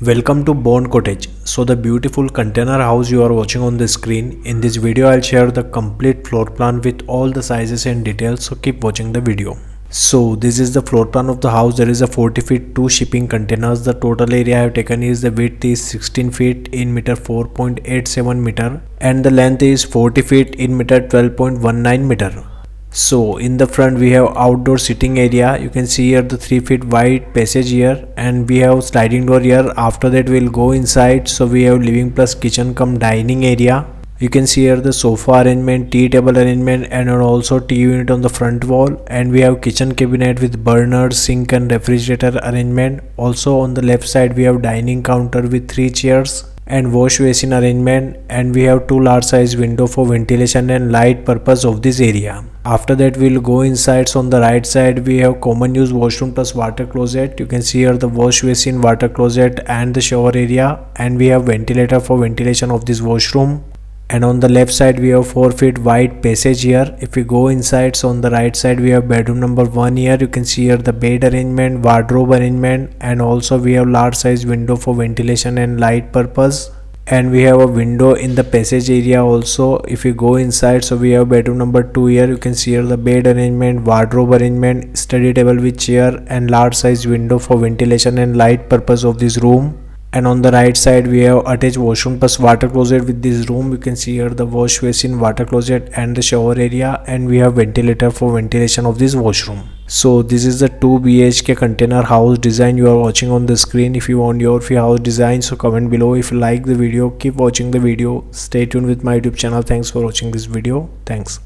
Welcome to Bond Cottage. So the beautiful container house you are watching on the screen. In this video I'll share the complete floor plan with all the sizes and details, so keep watching the video. So this is the floor plan of the house. There is a 40 feet 2 shipping containers. The total area I have taken is the width is 16 feet in meter 4.87 meter and the length is 40 feet in meter 12.19 meter. So in the front we have outdoor sitting area. You can see here the 3 feet wide passage here, and we have sliding door here. After that we'll go inside. So we have living plus kitchen cum dining area. You can see here the sofa arrangement, tea table arrangement, and also tea unit on the front wall. And we have kitchen cabinet with burner, sink and refrigerator arrangement. Also on the left side we have dining counter with 3 chairs and wash basin arrangement, and we have 2 large size window for ventilation and light purpose of this area. After that we'll go inside. So on the right side we have common use washroom plus water closet. You can see here the wash basin, water closet and the shower area, and we have ventilator for ventilation of this washroom. And on the left side we have 4 feet wide passage here. If we go inside, so on the right side we have bedroom number 1 here. You can see here the bed arrangement, wardrobe arrangement, and also we have large size window for ventilation and light purpose. And we have a window in the passage area also. If we go inside, so we have bedroom number 2 here. You can see here the bed arrangement, wardrobe arrangement, study table with chair, and large size window for ventilation and light purpose of this room. And on the right side we have attached washroom plus water closet with this room. You can see here the wash basin, water closet and the shower area, and we have ventilator for ventilation of this washroom. So this is the 2 BHK container house design you are watching on the screen. If you want your free house design, so comment below. If you like the video, keep watching the video. Stay tuned with my YouTube channel. Thanks for watching this video. Thanks.